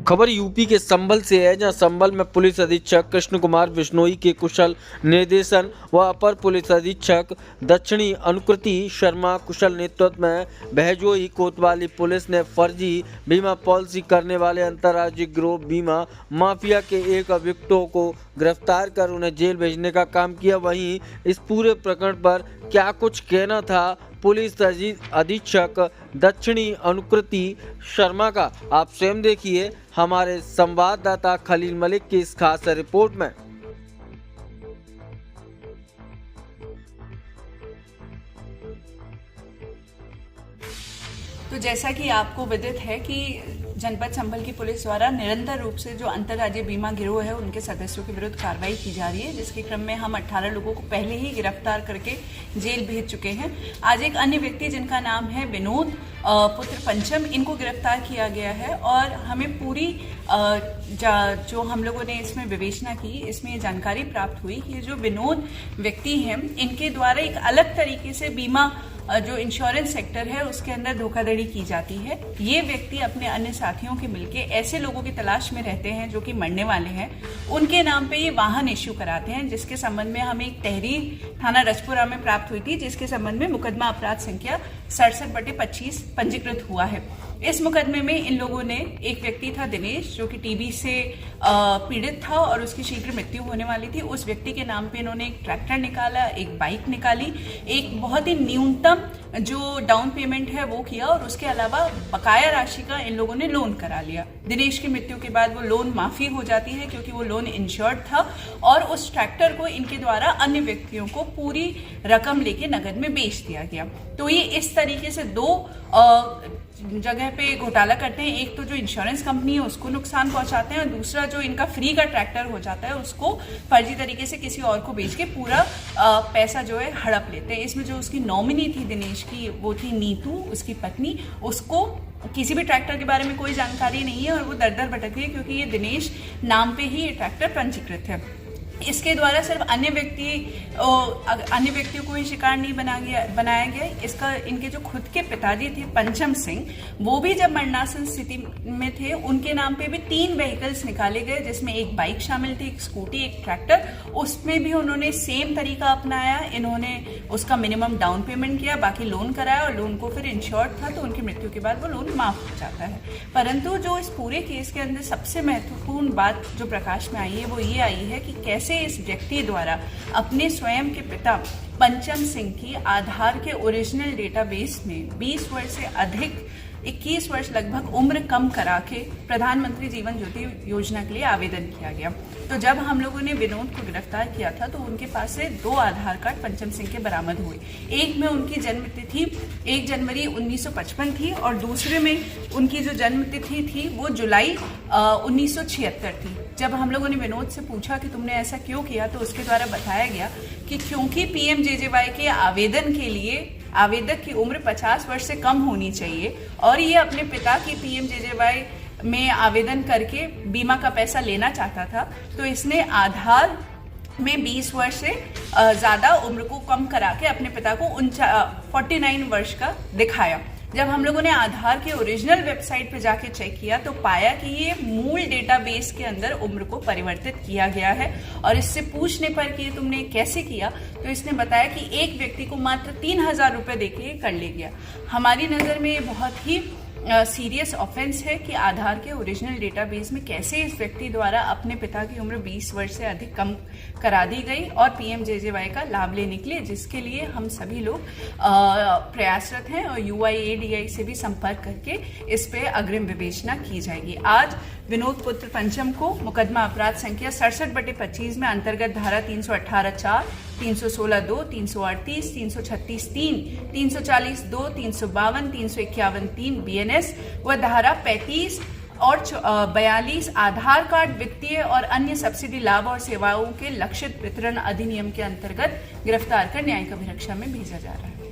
खबर यूपी के संभल से है, जहां संभल में पुलिस अधीक्षक कृष्ण कुमार बिश्नोई के कुशल निर्देशन व अपर पुलिस अधीक्षक दक्षिणी अनुकृति शर्मा कुशल नेतृत्व में बहजोई कोतवाली पुलिस ने फर्जी बीमा पॉलिसी करने वाले अंतर्राज्यीय गिरोह बीमा माफिया के एक अभियुक्तों को गिरफ्तार कर उन्हें जेल भेजने का काम किया। वहीं इस पूरे प्रकरण पर क्या कुछ कहना था पुलिस अधीक्षक दक्षिणी अनुकृति शर्मा का, आप स्वयं देखिए हमारे संवाददाता खलील मलिक की इस खास रिपोर्ट में। तो जैसा कि आपको विदित है कि जनपद संभल की पुलिस द्वारा निरंतर रूप से जो अंतर्राज्यीय बीमा गिरोह है उनके सदस्यों के विरुद्ध कार्रवाई की जा रही है, जिसके क्रम में हम 18 लोगों को पहले ही गिरफ्तार करके जेल भेज चुके हैं। आज एक अन्य व्यक्ति जिनका नाम है विनोद पुत्र पंचम, इनको गिरफ्तार किया गया है और हमें पूरी जो हम लोगों ने इसमें विवेचना की, इसमें ये जानकारी प्राप्त हुई कि जो विनोद व्यक्ति हैं इनके द्वारा एक अलग तरीके से बीमा जो इंश्योरेंस सेक्टर है उसके अंदर धोखाधड़ी की जाती है। ये व्यक्ति अपने अन्य साथियों के मिलके ऐसे लोगों की तलाश में रहते हैं जो कि मरने वाले हैं, उनके नाम पे ये वाहन इश्यू कराते हैं, जिसके संबंध में हमें एक तहरीर थाना रजपुरा में प्राप्त हुई थी, जिसके संबंध में मुकदमा अपराध संख्या 67/25 पंजीकृत हुआ है। इस मुकदमे में इन लोगों ने, एक व्यक्ति था दिनेश जो कि टीबी से पीड़ित था और उसकी शीघ्र मृत्यु होने वाली थी, उस व्यक्ति के नाम पे इन्होंने एक ट्रैक्टर निकाला, एक बाइक निकाली, एक बहुत ही न्यूनतम जो डाउन पेमेंट है वो किया और उसके अलावा बकाया राशि का इन लोगों ने लोन करा लिया। दिनेश की मृत्यु के बाद वो लोन माफी हो जाती है क्योंकि वो लोन इंश्योर्ड था और उस ट्रैक्टर को इनके द्वारा अन्य व्यक्तियों को पूरी रकम लेके नगद में बेच दिया गया। तो ये इस तरीके से दो जगह पे घोटाला करते हैं। एक तो जो इंश्योरेंस कंपनी है उसको नुकसान पहुंचाते हैं और दूसरा जो इनका फ्री का ट्रैक्टर हो जाता है उसको फर्जी तरीके से किसी और को बेच के पूरा पैसा जो है हड़प लेते हैं। इसमें जो उसकी नॉमिनी थी दिनेश की, वो थी नीतू, उसकी पत्नी, उसको किसी भी ट्रैक्टर के बारे में कोई जानकारी नहीं है और वो दर दर भटक रही है क्योंकि ये दिनेश नाम पे ही ये ट्रैक्टर पंजीकृत है। इसके द्वारा सिर्फ अन्य व्यक्तियों को ही शिकार नहीं बनाया गया। इसका इनके जो खुद के पिताजी थे पंचम सिंह, वो भी जब मरणासन स्थिति में थे उनके नाम पे भी 3 व्हीकल्स निकाले गए, जिसमें एक बाइक शामिल थी, एक स्कूटी, एक ट्रैक्टर। उसमें भी उन्होंने सेम तरीका अपनाया, इन्होंने उसका मिनिमम डाउन पेमेंट किया, बाकी लोन कराया और लोन को फिर इंश्योर्ड था तो उनकी मृत्यु के बाद वो लोन माफ हो जाता है। परंतु जो इस पूरे केस के अंदर सबसे महत्वपूर्ण बात जो प्रकाश में आई है वो ये आई है कि कैसे इस व्यक्ति द्वारा अपने स्वयं के पिता पंचम सिंह की आधार के ओरिजिनल डेटाबेस में 20 वर्ष से अधिक 21 वर्ष लगभग उम्र कम करा के प्रधानमंत्री जीवन ज्योति योजना के लिए आवेदन किया गया। तो जब हम लोगों ने विनोद को गिरफ्तार किया था तो उनके पास से 2 आधार कार्ड पंचम सिंह के बरामद हुए। एक में उनकी जन्म तिथि 1 जनवरी 1955 थी और दूसरे में उनकी जो जन्म तिथि थी वो जुलाई 1976 थी। जब हम लोगों ने विनोद से पूछा कि तुमने ऐसा क्यों किया तो उसके द्वारा बताया गया कि क्योंकि पीएमजेजेवाई के आवेदन के लिए आवेदक की उम्र 50 वर्ष से कम होनी चाहिए और ये अपने पिता की पीएमजेजेवाई में आवेदन करके बीमा का पैसा लेना चाहता था, तो इसने आधार में 20 वर्ष से ज़्यादा उम्र को कम करा के अपने पिता को 49 वर्ष का दिखाया। जब हम लोगों ने आधार के ओरिजिनल वेबसाइट पे जाके चेक किया तो पाया कि ये मूल डेटाबेस के अंदर उम्र को परिवर्तित किया गया है और इससे पूछने पर कि तुमने कैसे किया तो इसने बताया कि एक व्यक्ति को मात्र 3000 रुपये देके कर ले गया। हमारी नज़र में ये बहुत ही सीरियस ऑफेंस है कि आधार के ओरिजिनल डेटाबेस में कैसे इस व्यक्ति द्वारा अपने पिता की उम्र 20 वर्ष से अधिक कम करा दी गई और पीएमजेजेवाई का लाभ लेने के लिए, जिसके लिए हम सभी लोग प्रयासरत हैं और UIADAI से भी संपर्क करके इस पे अग्रिम विवेचना की जाएगी। आज विनोद पुत्र पंचम को मुकदमा अपराध संख्या 67/25 में अंतर्गत धारा 318(4), 316(2), 338, 336(3), 340(2), 352, 351(3) BNS व धारा 35 और 42 आधार कार्ड वित्तीय और अन्य सब्सिडी लाभ और सेवाओं के लक्षित वितरण अधिनियम के अंतर्गत गिरफ्तार कर न्यायिक अभिरक्षा में भेजा जा रहा है।